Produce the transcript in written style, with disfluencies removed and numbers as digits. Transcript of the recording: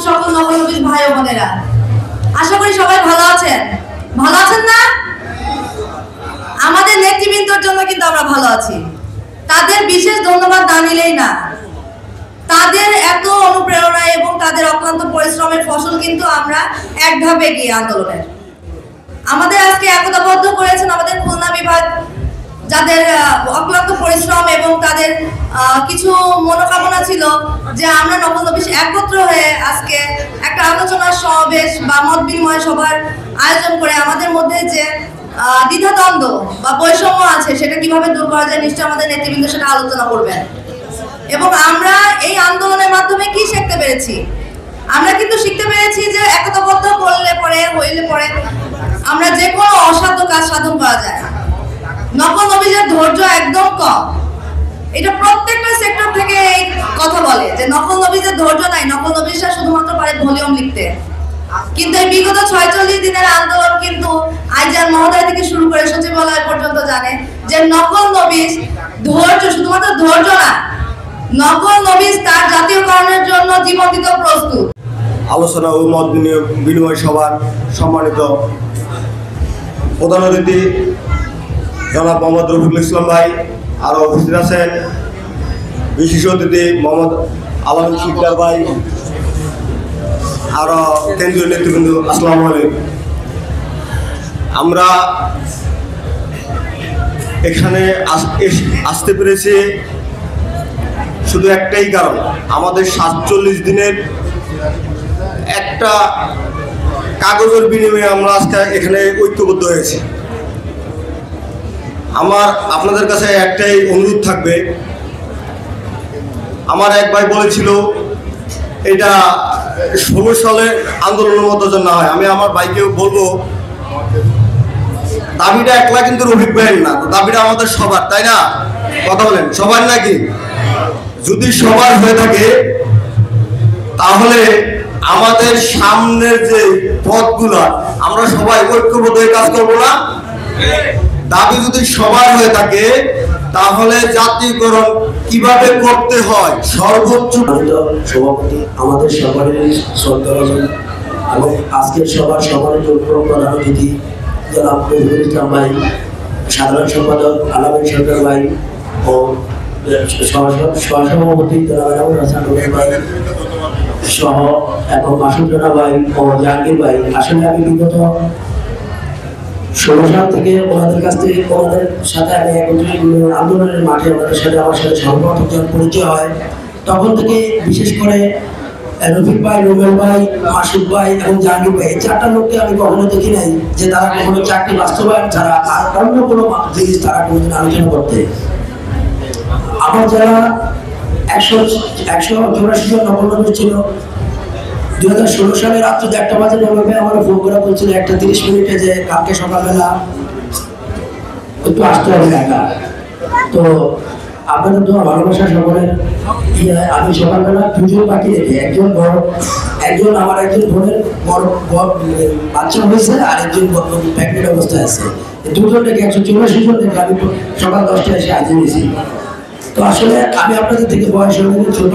সকল নবনবীর ভাই ও বোনেরা, আশা করি সবাই ভালো আছেন। ভালো আছেন না? আমাদের নেতৃবৃন্দর জন্য কিন্তু আমরা ভালো আছি। তাদের বিশেষ ধন্যবাদ না নিলেই না। তাদের এত অনুপ্রেরণা এবং তাদের অক্লান্ত পরিশ্রমের ফসল কিন্তু আমরা এক ধাপ এগিয়ে আন্দোলনের। আমাদের আজকে একতাবদ্ধ করেছেন আমাদের খুলনা বিভাগ, যাদের অক্লান্ত পরিশ্রম এবং তাদের কিছু মনোকামনা ছিল যে আমরা নবনবীশ একত্র হয়ে আজকে একটা আলোচনা সমাবেশ বা মত বিনিময় সভার আয়োজন করে আমাদের মধ্যে যে দ্বিধাদ্বন্দ্ব বা বৈষম্য আছে সেটা কিভাবে দূর করা যায়, নিশ্চয়ই আমাদের নেতৃবৃন্দ সেটা আলোচনা করবেন। এবং আমরা এই আন্দোলনের মাধ্যমে কি শিখতে পেরেছি? আমরা কিন্তু শিখতে পেরেছি যে একতাবদ্ধ হইলে পরে আমরা যে কোনো অসাধ্য কাজ সাধন করা যায়। নবনবীশের ধৈর্য একদম কম। এটা প্রত্যেকটা সেক্টর থেকে এই কথা বলে যে নবনবীশের ধৈর্য নাই, নবনবীশরা শুধুমাত্র পারে ভলিউম লিখতে। কিন্তু এই বিগত 46 দিনের আন্দোলন কিন্তু আইজার মহোদয় থেকে শুরু করে সচিবালয় পর্যন্ত জানে যে নবনবীশ ধৈর্য, শুধুমাত্র ধৈর্য না, নবনবীশ তার জাতীয়করণের জন্য জীবন দিতে প্রস্তুত। আলোচনা ও মত বিনিময় সভার সম্মানিত প্রধান অতিথি জনাব মোহাম্মদ রফিকুল ইসলাম ভাই, আরও উপস্থিত আছেন বিশিষ্ট অতিথি মোহাম্মদ আলম শিকদার ভাই, আরও কেন্দ্রীয় নেতৃবৃন্দ, আসসালামু আলাইকুম। আমরা এখানে আসতে পেরেছি শুধু একটাই কারণ, আমাদের 47 দিনের একটা কাগজের বিনিময়ে আমরা আজকে এখানে ঐক্যবদ্ধ হয়েছি। আমার আপনাদের কাছে একটাই অনুরোধ থাকবে। আমার এক ভাই বলেছিল এটা 16 সালের আন্দোলনের মতো যেন না হয়। আমি আমার ভাইকেও বলবো, দাবিটা একলা কিন্তু রফিক ভাইয়ের না, দাবিটা আমাদের সবার, তাই না? কথা বলেন, সবার নাকি? যদি সবার হয়ে থাকে তাহলে আমাদের সামনের যে পথগুলো আমরা সবাই ঐক্যবদ্ধ হয়ে কাজ করবো না? দাবি যদি সবার হয়ে থাকে তাহলে জাতীয়করণ কিভাবে করতে হয় সর্বোচ্চ। সভাপতি আমাদের সকলের শ্রদ্ধাভাজন এবং আজকের সভার সকলের প্রধান অতিথি জনাব রফিকুল ইসলাম ভাই, সাধারণ সম্পাদক আলামিন সরকার ভাই ও সহসভাপতি জনাব এনামুল হাসান ভাই সহ এবং মাসুদ রানা ভাই ও জাহাঙ্গীর ভাই। আসলে আমি বিগত 16 সাল থেকে ওনাদের কাছ থেকে, ওনাদের সাথে আমি আন্দোলনের মাঠে ওনাদের সাথে আমার সাথে সর্বপ্রথম যখন পরিচয় হয়, তখন থেকে বিশেষ করে রফিক ভাই, রুবেল ভাই, মাসুদ ভাই এবং জাহাঙ্গীর ভাই, এই 4টা লোককে আমি কখনো দেখি নাই যে তারা কখনো চাকরি বাস্তবায়ন ছাড়া আর অন্য কোনো জিনিস তারা কোনোদিন আলোচনা করতে। আমার যারা 184 জন নবনবীশ ছিল, 2016 সালে রাত্রে 1টা বাজে নবনবীশ আমার ফোন করে বলছিল 1:30 মিনিটে যে কালকে সকালবেলা একটু আসতে হবে ঢাকা। তো আপনাদের তো ভালোবাসা সকলের আমি সকালবেলা 2জন বাকি রেখে, একজন আমার একজন বোনের বড় বাচ্চা হয়েছে আর একজন প্রেগনেন্ট অবস্থায় আছে, 2জন থেকে 184 জন থেকে আমি সকাল 10টায় এসে হাজির হয়েছি। তো আসলে আমি আপনাদের থেকে বয়স ছোট।